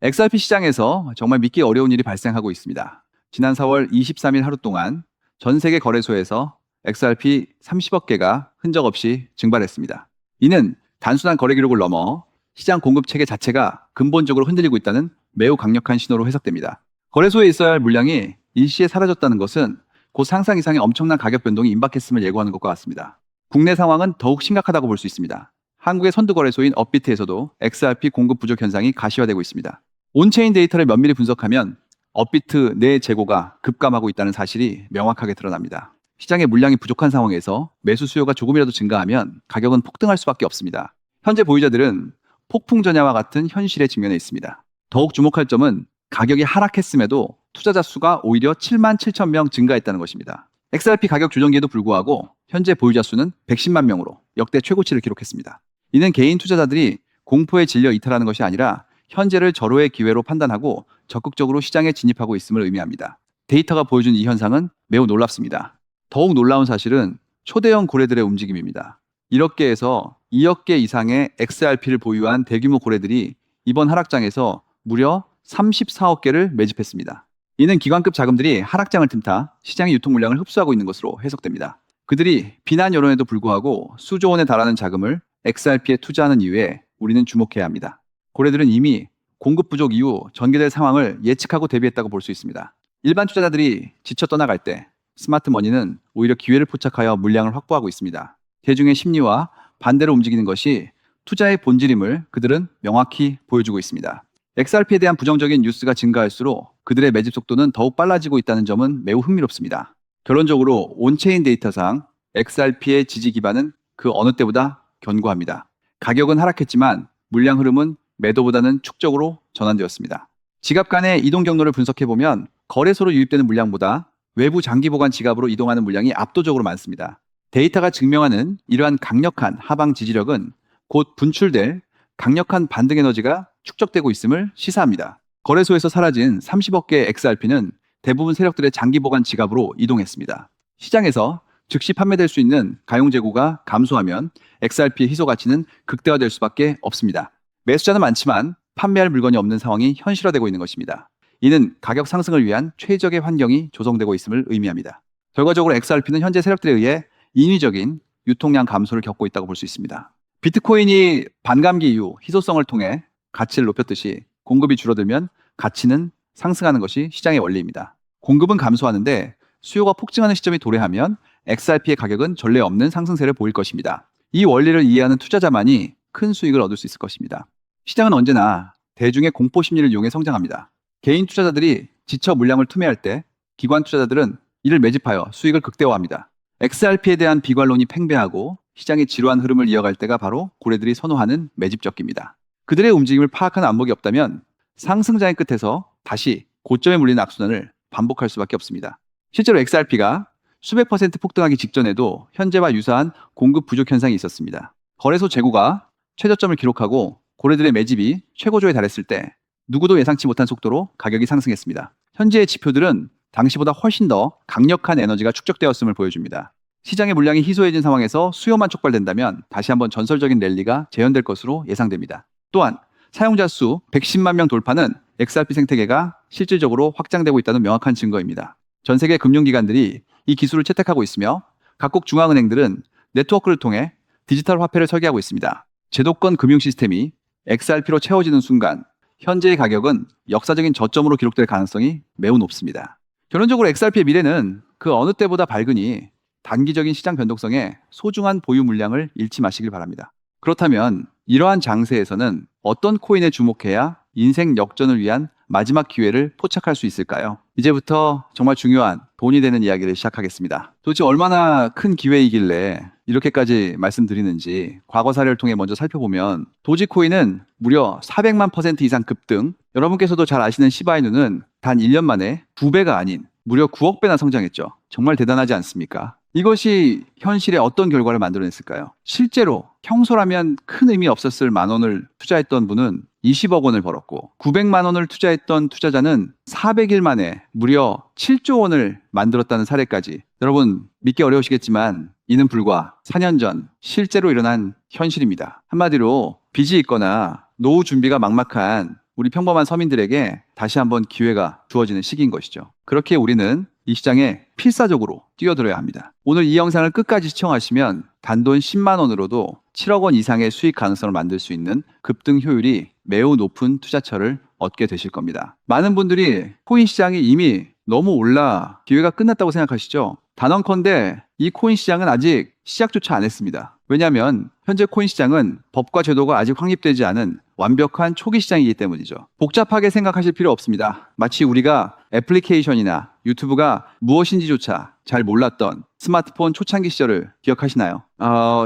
XRP 시장에서 정말 믿기 어려운 일이 발생하고 있습니다. 지난 4월 23일 하루 동안 전 세계 거래소에서 XRP 30억 개가 흔적 없이 증발했습니다. 이는 단순한 거래 기록을 넘어 시장 공급 체계 자체가 근본적으로 흔들리고 있다는 매우 강력한 신호로 해석됩니다. 거래소에 있어야 할 물량이 일시에 사라졌다는 것은 곧 상상 이상의 엄청난 가격 변동이 임박했음을 예고하는 것과 같습니다. 국내 상황은 더욱 심각하다고 볼 수 있습니다. 한국의 선두 거래소인 업비트에서도 XRP 공급 부족 현상이 가시화되고 있습니다. 온체인 데이터를 면밀히 분석하면 업비트 내 재고가 급감하고 있다는 사실이 명확하게 드러납니다. 시장에 물량이 부족한 상황에서 매수 수요가 조금이라도 증가하면 가격은 폭등할 수밖에 없습니다. 현재 보유자들은 폭풍 전야와 같은 현실에 직면해 있습니다. 더욱 주목할 점은 가격이 하락했음에도 투자자 수가 오히려 7만 7천 명 증가했다는 것입니다. XRP 가격 조정기에도 불구하고 현재 보유자 수는 110만 명으로 역대 최고치를 기록했습니다. 이는 개인 투자자들이 공포에 질려 이탈하는 것이 아니라 현재를 절호의 기회로 판단하고 적극적으로 시장에 진입하고 있음을 의미합니다. 데이터가 보여준 이 현상은 매우 놀랍습니다. 더욱 놀라운 사실은 초대형 고래들의 움직임입니다. 1억 개에서 2억 개 이상의 XRP를 보유한 대규모 고래들이 이번 하락장에서 무려 34억 개를 매집했습니다. 이는 기관급 자금들이 하락장을 틈타 시장의 유통 물량을 흡수하고 있는 것으로 해석됩니다. 그들이 비난 여론에도 불구하고 수조 원에 달하는 자금을 XRP에 투자하는 이유에 우리는 주목해야 합니다. 고래들은 이미 공급 부족 이후 전개될 상황을 예측하고 대비했다고 볼 수 있습니다. 일반 투자자들이 지쳐 떠나갈 때 스마트 머니는 오히려 기회를 포착하여 물량을 확보하고 있습니다. 대중의 심리와 반대로 움직이는 것이 투자의 본질임을 그들은 명확히 보여주고 있습니다. XRP에 대한 부정적인 뉴스가 증가할수록 그들의 매집 속도는 더욱 빨라지고 있다는 점은 매우 흥미롭습니다. 결론적으로 온체인 데이터상 XRP의 지지 기반은 그 어느 때보다 견고합니다. 가격은 하락했지만 물량 흐름은 매도보다는 축적으로 전환되었습니다. 지갑 간의 이동 경로를 분석해보면 거래소로 유입되는 물량보다 외부 장기 보관 지갑으로 이동하는 물량이 압도적으로 많습니다. 데이터가 증명하는 이러한 강력한 하방 지지력은 곧 분출될 강력한 반등 에너지가 축적되고 있음을 시사합니다. 거래소에서 사라진 30억 개의 XRP는 대부분 세력들의 장기 보관 지갑으로 이동했습니다. 시장에서 즉시 판매될 수 있는 가용 재고가 감소하면 XRP의 희소 가치는 극대화될 수밖에 없습니다. 매수자는 많지만 판매할 물건이 없는 상황이 현실화되고 있는 것입니다. 이는 가격 상승을 위한 최적의 환경이 조성되고 있음을 의미합니다. 결과적으로 XRP는 현재 세력들에 의해 인위적인 유통량 감소를 겪고 있다고 볼 수 있습니다. 비트코인이 반감기 이후 희소성을 통해 가치를 높였듯이 공급이 줄어들면 가치는 상승하는 것이 시장의 원리입니다. 공급은 감소하는데 수요가 폭증하는 시점이 도래하면 XRP의 가격은 전례 없는 상승세를 보일 것입니다. 이 원리를 이해하는 투자자만이 큰 수익을 얻을 수 있을 것입니다. 시장은 언제나 대중의 공포 심리를 이용해 성장합니다. 개인 투자자들이 지쳐 물량을 투매할 때 기관 투자자들은 이를 매집하여 수익을 극대화합니다. XRP에 대한 비관론이 팽배하고 시장의 지루한 흐름을 이어갈 때가 바로 고래들이 선호하는 매집적기입니다. 그들의 움직임을 파악하는 안목이 없다면 상승장의 끝에서 다시 고점에 물리는 악순환을 반복할 수밖에 없습니다. 실제로 XRP가 수백 퍼센트 폭등하기 직전에도 현재와 유사한 공급 부족 현상이 있었습니다. 거래소 재고가 최저점을 기록하고 고래들의 매집이 최고조에 달했을 때 누구도 예상치 못한 속도로 가격이 상승했습니다. 현재의 지표들은 당시보다 훨씬 더 강력한 에너지가 축적되었음을 보여줍니다. 시장의 물량이 희소해진 상황에서 수요만 촉발된다면 다시 한번 전설적인 랠리가 재현될 것으로 예상됩니다. 또한 사용자 수 110만 명 돌파는 XRP 생태계가 실질적으로 확장되고 있다는 명확한 증거입니다. 전 세계 금융기관들이 이 기술을 채택하고 있으며 각국 중앙은행들은 네트워크를 통해 디지털 화폐를 설계하고 있습니다. 제도권 금융 시스템이 XRP로 채워지는 순간 현재의 가격은 역사적인 저점으로 기록될 가능성이 매우 높습니다. 결론적으로 XRP의 미래는 그 어느 때보다 밝으니 단기적인 시장 변동성에 소중한 보유 물량을 잃지 마시길 바랍니다. 그렇다면 이러한 장세에서는 어떤 코인에 주목해야 인생 역전을 위한 마지막 기회를 포착할 수 있을까요? 이제부터 정말 중요한 돈이 되는 이야기를 시작하겠습니다. 도대체 얼마나 큰 기회이길래 이렇게까지 말씀드리는지 과거 사례를 통해 먼저 살펴보면 도지코인은 무려 400만 % 이상 급등, 여러분께서도 잘 아시는 시바이누는 단 1년 만에 2배가 아닌 무려 9억 배나 성장했죠. 정말 대단하지 않습니까? 이것이 현실에 어떤 결과를 만들어냈을까요? 실제로 평소라면 큰 의미 없었을 만 원을 투자했던 분은 20억 원을 벌었고 900만 원을 투자했던 투자자는 400일 만에 무려 7조 원을 만들었다는 사례까지. 여러분 믿기 어려우시겠지만 이는 불과 4년 전 실제로 일어난 현실입니다. 한마디로 빚이 있거나 노후 준비가 막막한 우리 평범한 서민들에게 다시 한번 기회가 주어지는 시기인 것이죠. 그렇게 우리는 이 시장에 필사적으로 뛰어들어야 합니다. 오늘 이 영상을 끝까지 시청하시면 단돈 10만 원으로도 7억 원 이상의 수익 가능성을 만들 수 있는 급등 효율이 매우 높은 투자처를 얻게 되실 겁니다. 많은 분들이 코인 시장이 이미 너무 올라 기회가 끝났다고 생각하시죠? 단언컨대 이 코인 시장은 아직 시작조차 안 했습니다. 왜냐하면 현재 코인 시장은 법과 제도가 아직 확립되지 않은 완벽한 초기 시장이기 때문이죠. 복잡하게 생각하실 필요 없습니다. 마치 우리가 애플리케이션이나 유튜브가 무엇인지조차 잘 몰랐던 스마트폰 초창기 시절을 기억하시나요?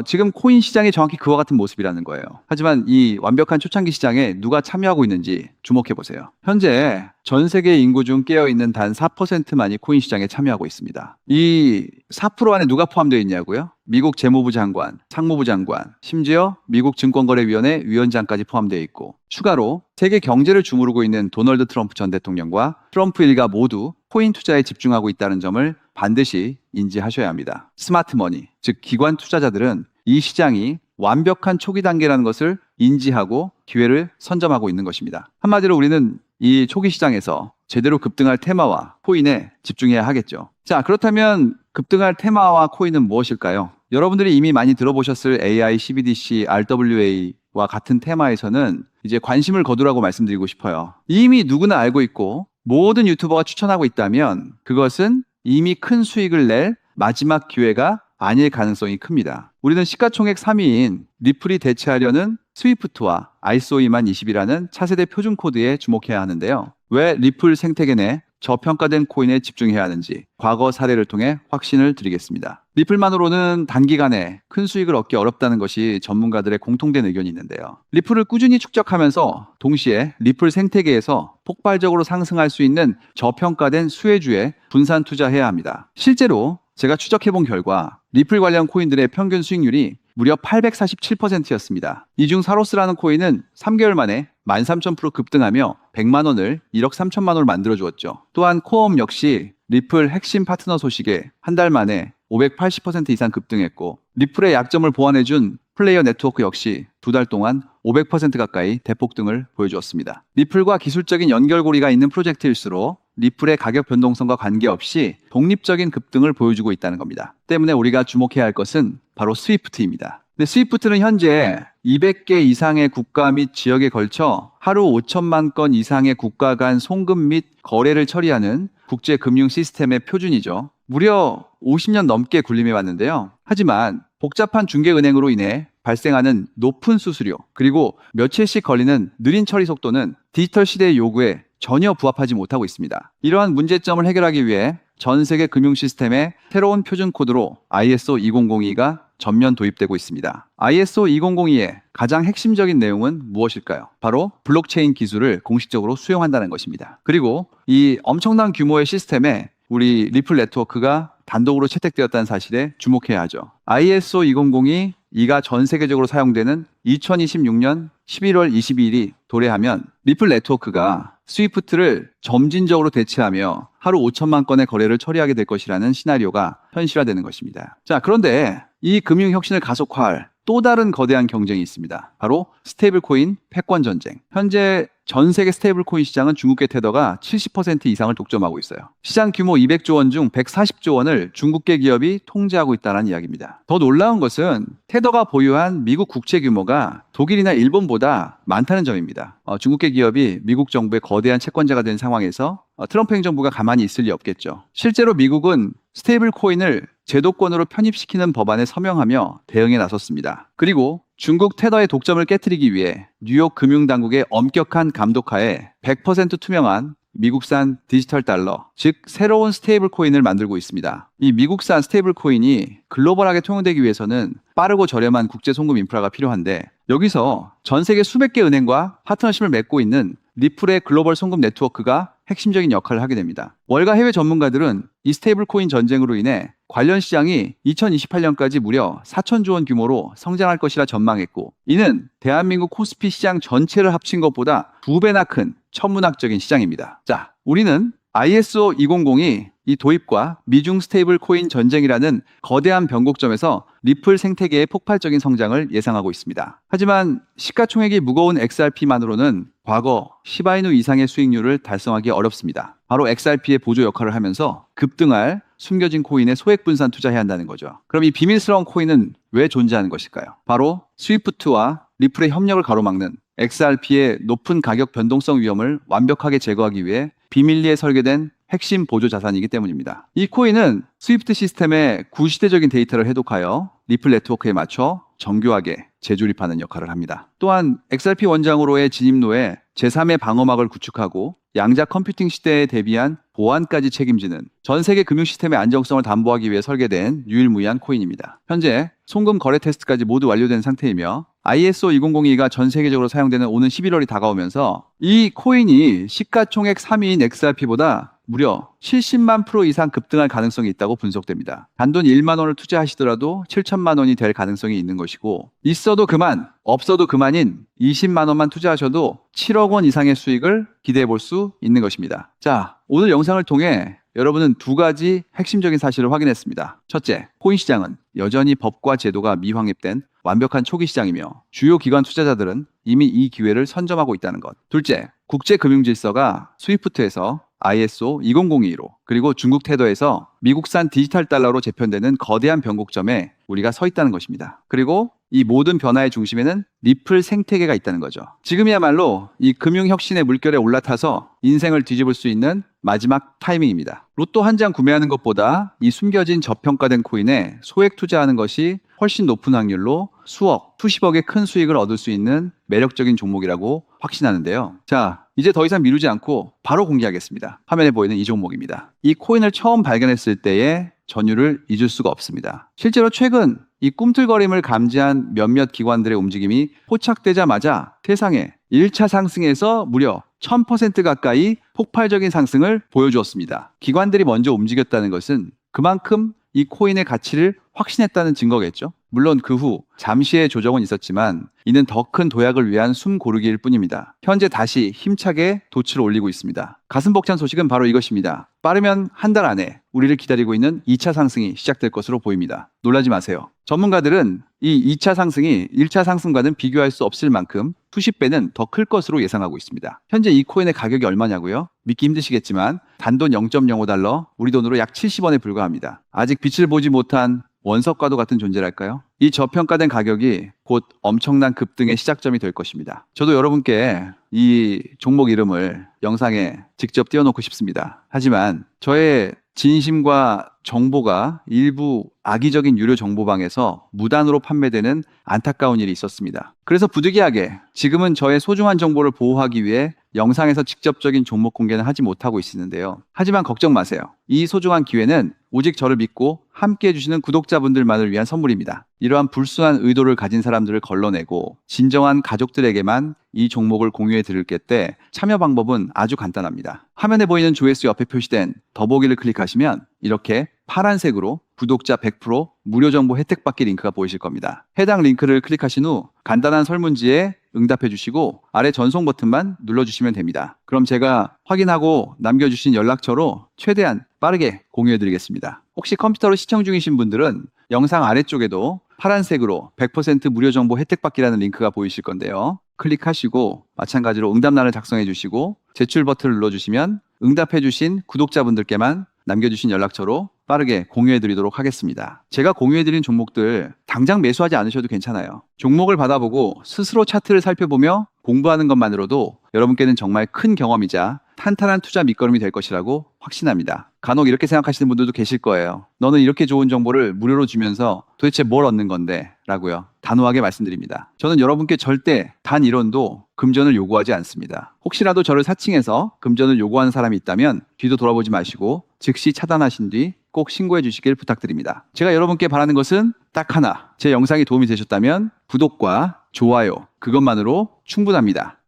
지금 코인 시장이 정확히 그와 같은 모습이라는 거예요. 하지만 이 완벽한 초창기 시장에 누가 참여하고 있는지 주목해 보세요. 현재 전 세계 인구 중 깨어있는 단 4%만이 코인 시장에 참여하고 있습니다. 이 4% 안에 누가 포함되어 있냐고요? 미국 재무부 장관, 상무부 장관, 심지어 미국 증권거래위원회 위원장까지 포함되어 있고, 추가로 세계 경제를 주무르고 있는 도널드 트럼프 전 대통령과 트럼프 일가 모두 코인 투자에 집중하고 있다는 점을 반드시 인지하셔야 합니다. 스마트 머니, 즉 기관 투자자들은 이 시장이 완벽한 초기 단계라는 것을 인지하고 기회를 선점하고 있는 것입니다. 한마디로 우리는 이 초기 시장에서 제대로 급등할 테마와 코인에 집중해야 하겠죠. 자, 그렇다면 급등할 테마와 코인은 무엇일까요? 여러분들이 이미 많이 들어보셨을 AI, CBDC, RWA와 같은 테마에서는 이제 관심을 거두라고 말씀드리고 싶어요. 이미 누구나 알고 있고 모든 유튜버가 추천하고 있다면 그것은 이미 큰 수익을 낼 마지막 기회가 아닐 가능성이 큽니다. 우리는 시가총액 3위인 리플이 대체하려는 스위프트와 ISO 20020이라는 차세대 표준 코드에 주목해야 하는데요. 왜 리플 생태계 내 저평가된 코인에 집중해야 하는지 과거 사례를 통해 확신을 드리겠습니다. 리플만으로는 단기간에 큰 수익을 얻기 어렵다는 것이 전문가들의 공통된 의견이 있는데요. 리플을 꾸준히 축적하면서 동시에 리플 생태계에서 폭발적으로 상승할 수 있는 저평가된 수혜주에 분산 투자해야 합니다. 실제로 제가 추적해본 결과 리플 관련 코인들의 평균 수익률이 무려 847%였습니다. 이 중 사로스라는 코인은 3개월 만에 13,000% 급등하며 100만 원을 1억 3천만 원을 만들어 주었죠. 또한 코엄 역시 리플 핵심 파트너 소식에 한 달 만에 580% 이상 급등했고, 리플의 약점을 보완해준 플레이어 네트워크 역시 두 달 동안 500% 가까이 대폭등을 보여주었습니다. 리플과 기술적인 연결고리가 있는 프로젝트일수록 리플의 가격 변동성과 관계없이 독립적인 급등을 보여주고 있다는 겁니다. 때문에 우리가 주목해야 할 것은 바로 스위프트입니다. 근데 스위프트는 현재 200개 이상의 국가 및 지역에 걸쳐 하루 5천만 건 이상의 국가 간 송금 및 거래를 처리하는 국제 금융 시스템의 표준이죠. 무려 50년 넘게 군림해 왔는데요. 하지만 복잡한 중개은행으로 인해 발생하는 높은 수수료, 그리고 며칠씩 걸리는 느린 처리 속도는 디지털 시대의 요구에 전혀 부합하지 못하고 있습니다. 이러한 문제점을 해결하기 위해 전 세계 금융 시스템에 새로운 표준 코드로 ISO 2002가 전면 도입되고 있습니다. ISO 2002의 가장 핵심적인 내용은 무엇일까요? 바로 블록체인 기술을 공식적으로 수용한다는 것입니다. 그리고 이 엄청난 규모의 시스템에 우리 리플 네트워크가 단독으로 채택되었다는 사실에 주목해야 하죠. ISO 2002가 전 세계적으로 사용되는 2026년 11월 22일이 도래하면 리플 네트워크가 스위프트를 점진적으로 대체하며 하루 5천만 건의 거래를 처리하게 될 것이라는 시나리오가 현실화되는 것입니다. 자, 그런데 이 금융 혁신을 가속화할 또 다른 거대한 경쟁이 있습니다. 바로 스테이블 코인 패권 전쟁. 현재 전 세계 스테이블 코인 시장은 중국계 테더가 70% 이상을 독점하고 있어요. 시장 규모 200조 원 중 140조 원을 중국계 기업이 통제하고 있다는 이야기입니다. 더 놀라운 것은 테더가 보유한 미국 국채 규모가 독일이나 일본보다 많다는 점입니다. 중국계 기업이 미국 정부의 거대한 채권자가 된 상황에서 트럼프 행정부가 가만히 있을 리 없겠죠. 실제로 미국은 스테이블 코인을 제도권으로 편입시키는 법안에 서명하며 대응에 나섰습니다. 그리고 중국 테더의 독점을 깨트리기 위해 뉴욕 금융당국의 엄격한 감독하에 100% 투명한 미국산 디지털 달러, 즉 새로운 스테이블 코인을 만들고 있습니다. 이 미국산 스테이블 코인이 글로벌하게 통용되기 위해서는 빠르고 저렴한 국제 송금 인프라가 필요한데, 여기서 전 세계 수백 개 은행과 파트너십을 맺고 있는 리플의 글로벌 송금 네트워크가 핵심적인 역할을 하게 됩니다. 월가 해외 전문가들은 이 스테이블 코인 전쟁으로 인해 관련 시장이 2028년까지 무려 4천조 원 규모로 성장할 것이라 전망했고, 이는 대한민국 코스피 시장 전체를 합친 것보다 2배나 큰 천문학적인 시장입니다. 자, 우리는 ISO 200이 이 도입과 미중 스테이블 코인 전쟁이라는 거대한 변곡점에서 리플 생태계의 폭발적인 성장을 예상하고 있습니다. 하지만 시가총액이 무거운 XRP만으로는 과거 시바이누 이상의 수익률을 달성하기 어렵습니다. 바로 XRP의 보조 역할을 하면서 급등할 숨겨진 코인에 소액 분산 투자해야 한다는 거죠. 그럼 이 비밀스러운 코인은 왜 존재하는 것일까요? 바로 스위프트와 리플의 협력을 가로막는 XRP의 높은 가격 변동성 위험을 완벽하게 제거하기 위해 비밀리에 설계된 핵심 보조 자산이기 때문입니다. 이 코인은 스위프트 시스템의 구시대적인 데이터를 해독하여 리플 네트워크에 맞춰 정교하게 재조립하는 역할을 합니다. 또한 XRP 원장으로의 진입로에 제3의 방어막을 구축하고 양자 컴퓨팅 시대에 대비한 보안까지 책임지는 전 세계 금융 시스템의 안정성을 담보하기 위해 설계된 유일무이한 코인입니다. 현재 송금 거래 테스트까지 모두 완료된 상태이며 ISO 2002가 전 세계적으로 사용되는 오는 11월이 다가오면서 이 코인이 시가총액 3위인 XRP보다 무려 70만 프로 이상 급등할 가능성이 있다고 분석됩니다. 단돈 1만 원을 투자하시더라도 7천만 원이 될 가능성이 있는 것이고 있어도 그만, 없어도 그만인 20만 원만 투자하셔도 7억 원 이상의 수익을 기대해 볼 수 있는 것입니다. 자, 오늘 영상을 통해 여러분은 두 가지 핵심적인 사실을 확인했습니다. 첫째, 코인 시장은 여전히 법과 제도가 미확립된 완벽한 초기 시장이며 주요 기관 투자자들은 이미 이 기회를 선점하고 있다는 것. 둘째, 국제 금융 질서가 스위프트에서 ISO 2002로 그리고 중국 테더에서 미국산 디지털 달러로 재편되는 거대한 변곡점에 우리가 서 있다는 것입니다. 그리고 이 모든 변화의 중심에는 리플 생태계가 있다는 거죠. 지금이야말로 이 금융혁신의 물결에 올라타서 인생을 뒤집을 수 있는 마지막 타이밍입니다. 로또 한 장 구매하는 것보다 이 숨겨진 저평가된 코인에 소액 투자하는 것이 훨씬 높은 확률로 수억, 수십억의 큰 수익을 얻을 수 있는 매력적인 종목이라고 확신하는데요. 자, 이제 더 이상 미루지 않고 바로 공개하겠습니다. 화면에 보이는 이 종목입니다. 이 코인을 처음 발견했을 때의 전율을 잊을 수가 없습니다. 실제로 최근 이 꿈틀거림을 감지한 몇몇 기관들의 움직임이 포착되자마자 세상에 1차 상승에서 무려 1000% 가까이 폭발적인 상승을 보여주었습니다. 기관들이 먼저 움직였다는 것은 그만큼 이 코인의 가치를 확신했다는 증거겠죠. 물론 그 후 잠시의 조정은 있었지만 이는 더 큰 도약을 위한 숨고르기일 뿐입니다. 현재 다시 힘차게 돛을 올리고 있습니다. 가슴 벅찬 소식은 바로 이것입니다. 빠르면 한 달 안에 우리를 기다리고 있는 2차 상승이 시작될 것으로 보입니다. 놀라지 마세요. 전문가들은 이 2차 상승이 1차 상승과는 비교할 수 없을 만큼 수십 배는 더 클 것으로 예상하고 있습니다. 현재 이 코인의 가격이 얼마냐고요? 믿기 힘드시겠지만 단돈 0.05달러, 우리 돈으로 약 70원에 불과합니다. 아직 빛을 보지 못한 원석과도 같은 존재랄까요? 이 저평가된 가격이 곧 엄청난 급등의 시작점이 될 것입니다. 저도 여러분께 이 종목 이름을 영상에 직접 띄워놓고 싶습니다. 하지만 저의 진심과 정보가 일부 악의적인 유료 정보방에서 무단으로 판매되는 안타까운 일이 있었습니다. 그래서 부득이하게 지금은 저의 소중한 정보를 보호하기 위해 영상에서 직접적인 종목 공개는 하지 못하고 있는데요. 하지만 걱정 마세요. 이 소중한 기회는 오직 저를 믿고 함께 해주시는 구독자분들만을 위한 선물입니다. 이러한 불순한 의도를 가진 사람들을 걸러내고 진정한 가족들에게만 이 종목을 공유해 드릴게 때 참여 방법은 아주 간단합니다. 화면에 보이는 조회수 옆에 표시된 더보기를 클릭하시면 이렇게 파란색으로 구독자 100% 무료 정보 혜택 받기 링크가 보이실 겁니다. 해당 링크를 클릭하신 후 간단한 설문지에 응답해 주시고 아래 전송 버튼만 눌러주시면 됩니다. 그럼 제가 확인하고 남겨주신 연락처로 최대한 빠르게 공유해 드리겠습니다. 혹시 컴퓨터로 시청 중이신 분들은 영상 아래쪽에도 파란색으로 100% 무료 정보 혜택 받기라는 링크가 보이실 건데요. 클릭하시고 마찬가지로 응답란을 작성해 주시고 제출 버튼을 눌러주시면 응답해 주신 구독자분들께만 남겨주신 연락처로 빠르게 공유해 드리도록 하겠습니다. 제가 공유해 드린 종목들 당장 매수하지 않으셔도 괜찮아요. 종목을 받아보고 스스로 차트를 살펴보며 공부하는 것만으로도 여러분께는 정말 큰 경험이자 탄탄한 투자 밑거름이 될 것이라고 확신합니다. 간혹 이렇게 생각하시는 분들도 계실 거예요. 너는 이렇게 좋은 정보를 무료로 주면서 도대체 뭘 얻는 건데? 라고요. 단호하게 말씀드립니다. 저는 여러분께 절대 단 1원도 금전을 요구하지 않습니다. 혹시라도 저를 사칭해서 금전을 요구하는 사람이 있다면 뒤도 돌아보지 마시고 즉시 차단하신 뒤 꼭 신고해 주시길 부탁드립니다. 제가 여러분께 바라는 것은 딱 하나. 제 영상이 도움이 되셨다면 구독과 좋아요 그것만으로 충분합니다.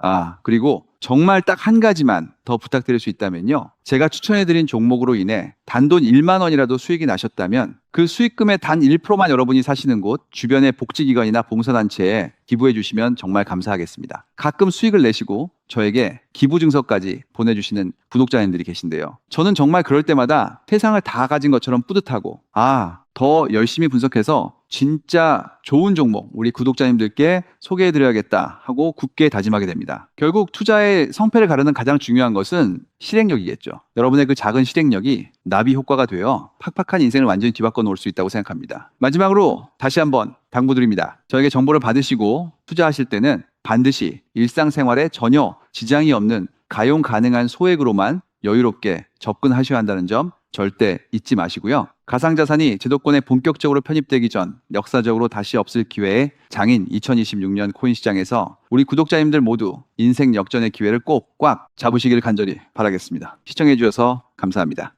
그리고 정말 딱 한 가지만 더 부탁드릴 수 있다면요. 제가 추천해드린 종목으로 인해 단돈 1만 원이라도 수익이 나셨다면 그 수익금의 단 1%만 여러분이 사시는 곳 주변의 복지기관이나 봉사단체에 기부해 주시면 정말 감사하겠습니다. 가끔 수익을 내시고 저에게 기부 증서까지 보내주시는 구독자님들이 계신데요. 저는 정말 그럴 때마다 세상을 다 가진 것처럼 뿌듯하고 더 열심히 분석해서 진짜 좋은 종목 우리 구독자님들께 소개해드려야겠다 하고 굳게 다짐하게 됩니다. 결국 투자의 성패를 가르는 가장 중요한 것은 실행력이겠죠. 여러분의 그 작은 실행력이 나비 효과가 되어 팍팍한 인생을 완전히 뒤바꿔 놓을 수 있다고 생각합니다. 마지막으로 다시 한번 당부드립니다. 저에게 정보를 받으시고 투자하실 때는 반드시 일상생활에 전혀 지장이 없는 가용 가능한 소액으로만 여유롭게 접근하셔야 한다는 점 절대 잊지 마시고요. 가상자산이 제도권에 본격적으로 편입되기 전 역사적으로 다시 없을 기회에 장인 2026년 코인 시장에서 우리 구독자님들 모두 인생 역전의 기회를 꼭 꽉 잡으시길 간절히 바라겠습니다. 시청해 주셔서 감사합니다.